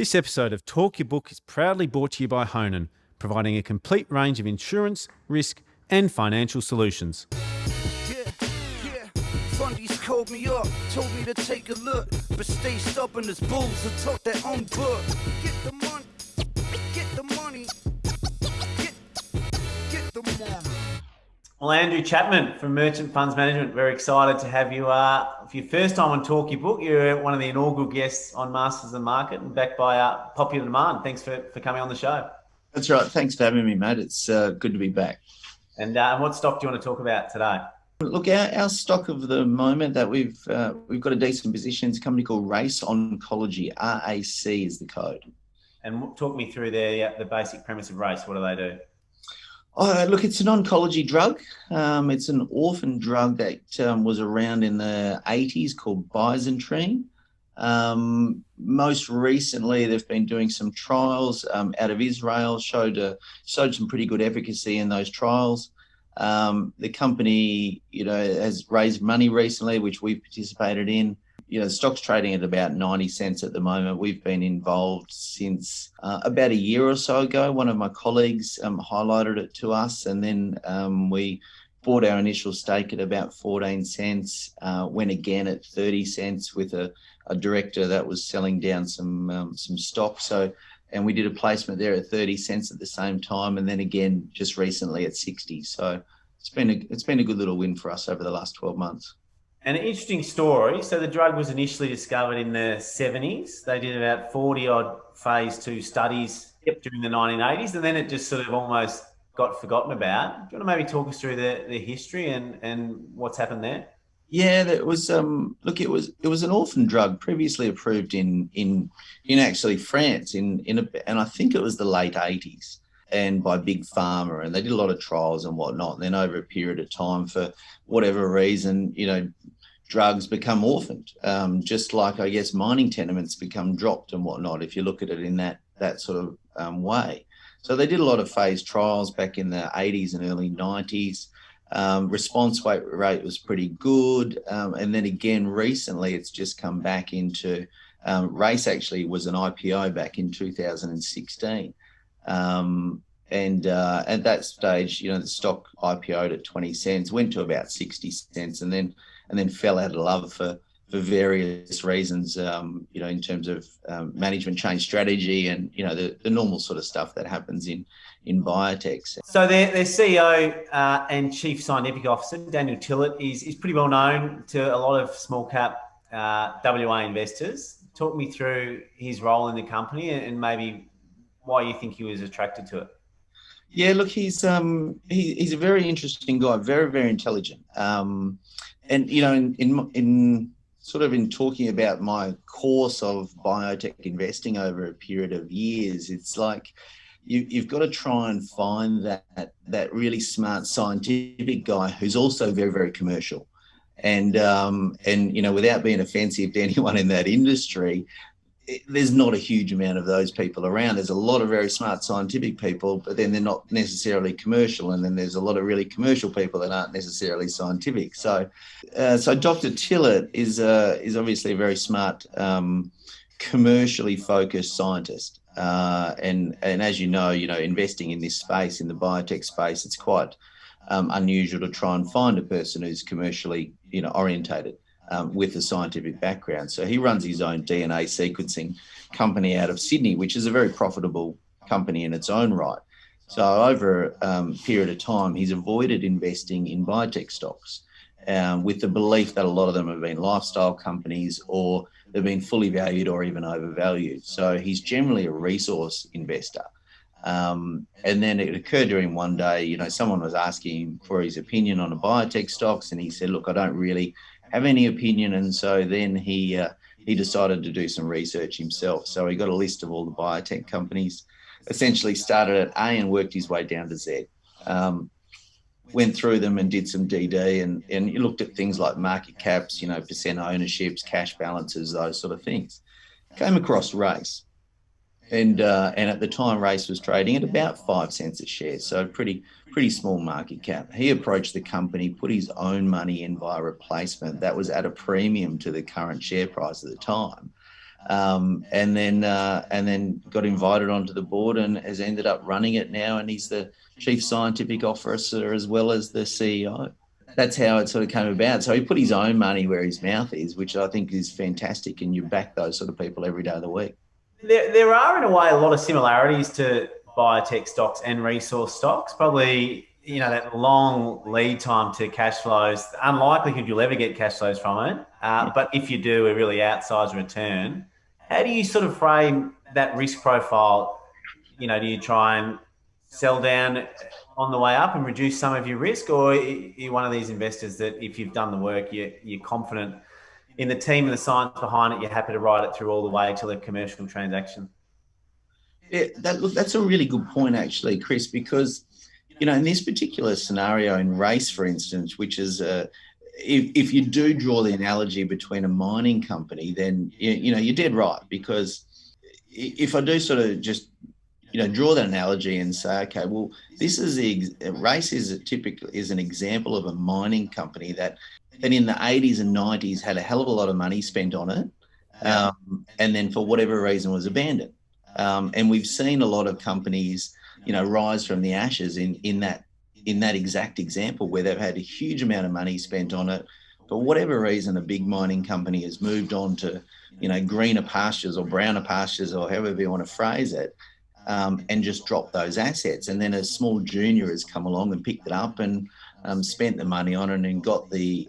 This episode of Talk Your Book is proudly brought to you by Honan, providing a complete range of insurance, risk and financial solutions. Fundies called me up, told me to take a look, but stay stubborn as bulls and talk their own book. Get the money, get the money, get the money. Well, Andrew Chapman from Merchant Funds Management, very excited to have you for your first time on Talk Your Book. You're one of the inaugural guests on Masters of the Market and backed by popular demand. Thanks for coming on the show. That's right. Thanks for having me, mate. It's good to be back. And what stock do you want to talk about today? Look, our stock of the moment that we've got a decent position is a company called Race Oncology. RAC is the code. And talk me through the basic premise of Race. What do they do? Look, it's an oncology drug. It's an orphan drug that was around in the 80s called bisantrene. Most recently, they've been doing some trials out of Israel, showed some pretty good efficacy in those trials. The company, has raised money recently, which we've participated in. The stock's trading at about 90 cents at the moment. We've been involved since about a year or so ago. One of my colleagues highlighted it to us, and then we bought our initial stake at about 14 cents, went again at 30 cents with a director that was selling down some stock. And we did a placement there at 30 cents at the same time, and then again just recently at 60. So it's been a good little win for us over the last 12 months. An interesting story. So the drug was initially discovered in the 70s. They did about 40 odd phase 2 studies during the 1980s, and then it just sort of almost got forgotten about. Do you want to maybe talk us through the history and what's happened there? Yeah, it was it was an orphan drug previously approved in actually France and I think it was the late 80s, and by Big Pharma, and they did a lot of trials and whatnot. And then over a period of time, for whatever reason, drugs become orphaned, just like, I guess, mining tenements become dropped and whatnot, if you look at it in that sort of way. So they did a lot of phase trials back in the 80s and early 90s. Response rate was pretty good. And then again, recently, it's just come back into Race actually was an IPO back in 2016. And at that stage, the stock IPO'd at 20 cents, went to about 60 cents, and then fell out of love for various reasons, in terms of management change strategy and, the normal sort of stuff that happens in biotechs. So their CEO and Chief Scientific Officer, Daniel Tillett, is pretty well known to a lot of small cap WA investors. Talk me through his role in the company and maybe why you think he was attracted to it. Yeah, look, he's a very interesting guy, very, very intelligent. And, in talking about my course of biotech investing over a period of years, it's like you've got to try and find that really smart scientific guy who's also very, very commercial. And without being offensive to anyone in that industry, there's not a huge amount of those people around. There's a lot of very smart scientific people, but then they're not necessarily commercial. And then there's a lot of really commercial people that aren't necessarily scientific. So Dr. Tillett is obviously a very smart, commercially focused scientist. And as you know, investing in this space, in the biotech space, it's quite unusual to try and find a person who's commercially, orientated. With a scientific background. So he runs his own DNA sequencing company out of Sydney, which is a very profitable company in its own right. So over a period of time, he's avoided investing in biotech stocks with the belief that a lot of them have been lifestyle companies, or they've been fully valued or even overvalued. So he's generally a resource investor. And then it occurred to him one day, someone was asking him for his opinion on the biotech stocks, and he said, look, I don't really have any opinion. And so then he decided to do some research himself. So he got a list of all the biotech companies, essentially started at A and worked his way down to Z. Went through them and did some DD and he looked at things like market caps, percent ownerships, cash balances, those sort of things. Came across Race. And at the time, Race was trading at about 5 cents a share, so pretty small market cap. He approached the company, put his own money in via replacement that was at a premium to the current share price at the time. and then got invited onto the board and has ended up running it now. And he's the chief scientific officer as well as the CEO. That's how it sort of came about. So he put his own money where his mouth is, which I think is fantastic. And you back those sort of people every day of the week. There are, in a way, a lot of similarities to biotech stocks and resource stocks. Probably, that long lead time to cash flows, unlikely you'll ever get cash flows from it. But if you do, a really outsized return. How do you sort of frame that risk profile? Do you try and sell down on the way up and reduce some of your risk, or are you one of these investors that if you've done the work, you're confident in the team and the science behind it, you're happy to ride it through all the way to the commercial transaction? Yeah, that's a really good point, actually, Chris, because, in this particular scenario in race, for instance, which is, if you do draw the analogy between a mining company, then, you're dead right, because if I do sort of just, draw that analogy and say, okay, well, this is race is an example of a mining company that in the 80s and 90s had a hell of a lot of money spent on it, and then for whatever reason was abandoned. And we've seen a lot of companies, rise from the ashes in that exact example where they've had a huge amount of money spent on it. For whatever reason, a big mining company has moved on to, greener pastures or browner pastures or however you want to phrase it, and just dropped those assets. And then a small junior has come along and picked it up and spent the money on it and got the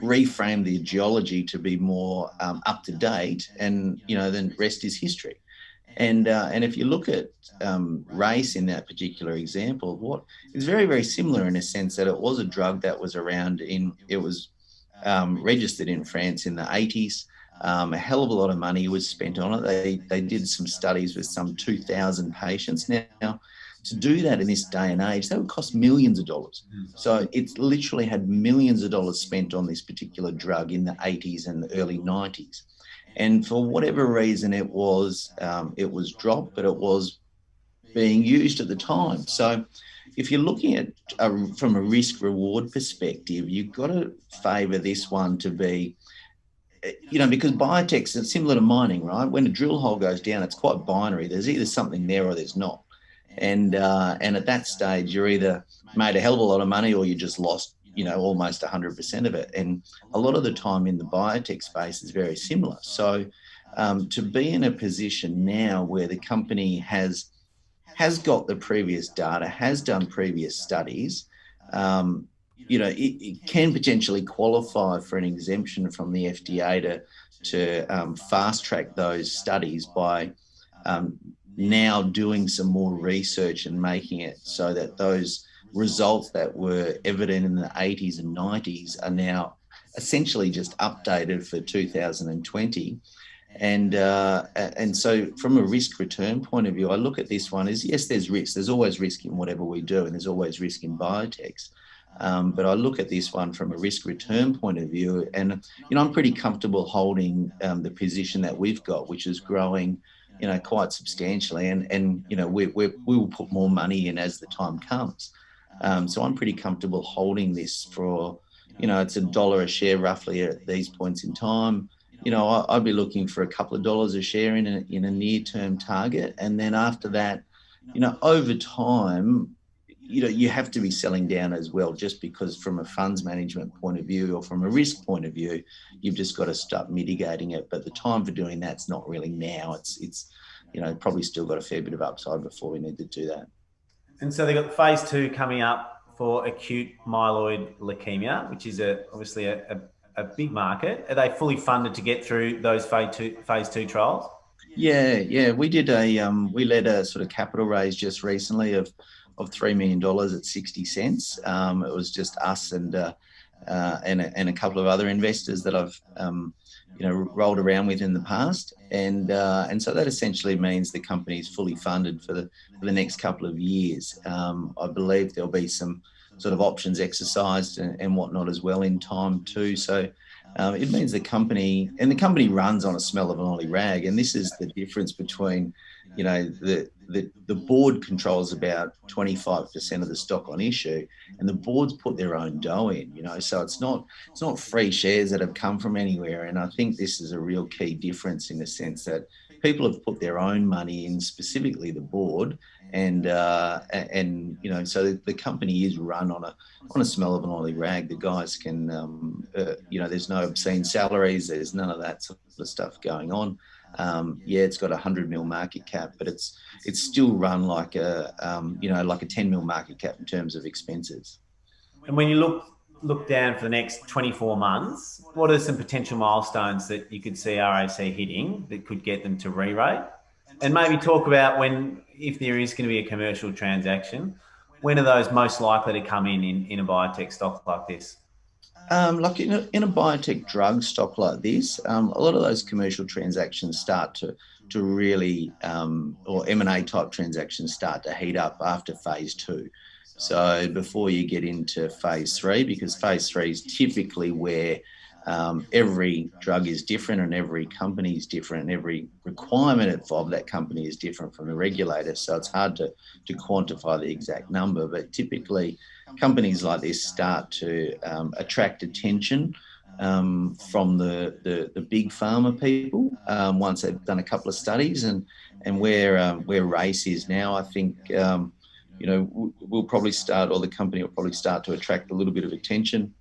reframed the geology to be more up to date, and then the rest is history. And if you look at race in that particular example, it's very, very similar in a sense that it was a drug that was around it was registered in France in the 80s. A hell of a lot of money was spent on it. They did some studies with some 2,000 patients. Now, to do that in this day and age, that would cost millions of dollars. So it's literally had millions of dollars spent on this particular drug in the 80s and the early 90s. And for whatever reason, it was dropped, but it was being used at the time. So if you're looking at from a risk reward perspective, you've got to favour this one to be, because biotechs are similar to mining, right? When a drill hole goes down, it's quite binary. There's either something there or there's not. And at that stage, you're either made a hell of a lot of money or you just lost, almost 100% of it. And a lot of the time in the biotech space is very similar. So to be in a position now where the company has got the previous data, has done previous studies, it can potentially qualify for an exemption from the FDA to fast track those studies by now doing some more research and making it so that those results that were evident in the 80s and 90s are now essentially just updated for 2020. And so from a risk return point of view, I look at this one as, yes, there's risk. There's always risk in whatever we do, and there's always risk in biotechs. But I look at this one from a risk return point of view, and I'm pretty comfortable holding the position that we've got, which is growing quite substantially, and we will put more money in as the time comes. So I'm pretty comfortable holding this for, it's $1 a share roughly at these points in time. I'd be looking for a couple of dollars a share in a near-term target, and then after that, over time, you have to be selling down as well, just because from a funds management point of view or from a risk point of view, you've just got to start mitigating it. But the time for doing that's not really now. It's probably still got a fair bit of upside before we need to do that. And so they've got phase 2 coming up for acute myeloid leukemia, which is obviously a big market. Are they fully funded to get through those phase two trials? Yeah. We led a sort of capital raise just recently of $3 million at 60 cents. It was just us and a couple of other investors that I've rolled around with in the past, and so that essentially means the company is fully funded for the next couple of years. I believe there'll be some sort of options exercised and whatnot as well in time too. So it means the company runs on a smell of an oily rag, and this is the difference between the the board controls about 25% of the stock on issue, and the board's put their own dough in, so it's not free shares that have come from anywhere. And I think this is a real key difference in the sense that people have put their own money in, specifically the board, and so the company is run on a smell of an oily rag. The guys can, there's no obscene salaries, there's none of that sort of stuff going on. It's got 100 mil market cap, but it's still run like a 10 mil market cap in terms of expenses. And when you look down for the next 24 months, what are some potential milestones that you could see RAC hitting that could get them to re-rate? And maybe talk about if there is going to be a commercial transaction, when are those most likely to come in a biotech stock like this? Like in a biotech drug stock like this, a lot of those commercial transactions start to really, or M&A type transactions start to heat up after phase 2. So before you get into phase 3, because phase 3 is typically where every drug is different and every company is different and every requirement of that company is different from the regulator. So it's hard to quantify the exact number, but typically companies like this start to attract attention from the big pharma people once they've done a couple of studies, and where RACE is now, I think we'll probably start, or the company will probably start to attract a little bit of attention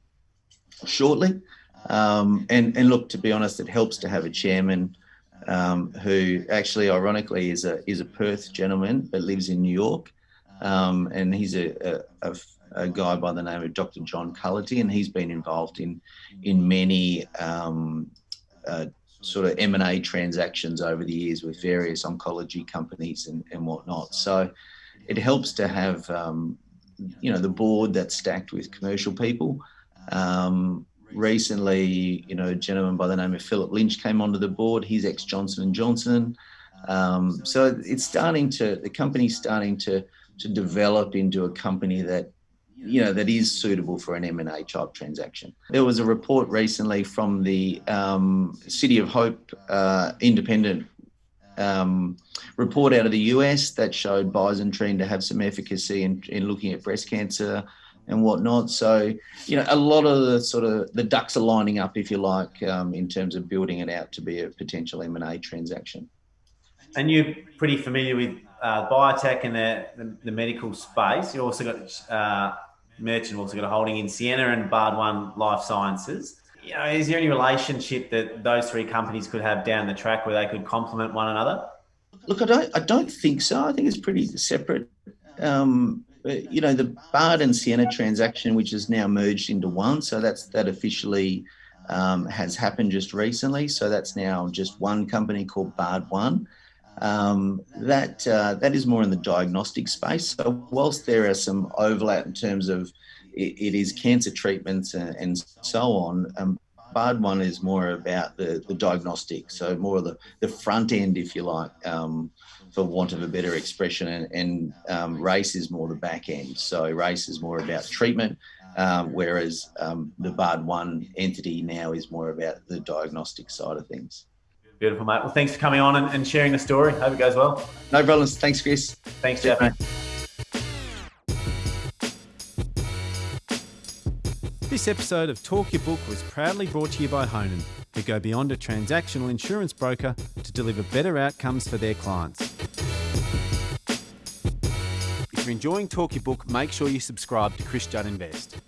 shortly. And look, to be honest, it helps to have a chairman who actually, ironically, is a Perth gentleman but lives in New York, and he's a guy by the name of Dr. John Cullity, and he's been involved in many sort of M&A transactions over the years with various oncology companies and whatnot. So it helps to have the board that's stacked with commercial people. Recently, a gentleman by the name of Philip Lynch came onto the board. He's ex-Johnson & Johnson. So the company's starting to develop into a company that is suitable for an M&A type transaction. There was a report recently from the City of Hope independent report out of the US that showed bisantrene to have some efficacy in looking at breast cancer and whatnot. So, a lot of the ducks are lining up, if you like, in terms of building it out to be a potential M&A transaction. And you're pretty familiar with biotech and the medical space. You also got Merchant also got a holding in Sienna and Bard1 Life Sciences. Is there any relationship that those three companies could have down the track where they could complement one another? Look, I don't think so. I think it's pretty separate. The Bard and Sienna transaction, which is now merged into one, so that officially has happened just recently. So that's now just one company called Bard1. That is more in the diagnostic space. So whilst there are some overlap in terms of it is cancer treatments and so on, Bard1 is more about the diagnostic, so more of the front end, if you like, for want of a better expression, and RACE is more the back end. So RACE is more about treatment, whereas the Bard1 entity now is more about the diagnostic side of things. Beautiful, mate. Well, thanks for coming on and sharing the story. Hope it goes well. No problems. Thanks, Chris. Thanks, Chapman. This episode of Talk Your Book was proudly brought to you by Honan, who go beyond a transactional insurance broker to deliver better outcomes for their clients. If you're enjoying Talk Your Book, make sure you subscribe to Chris Judd Invest.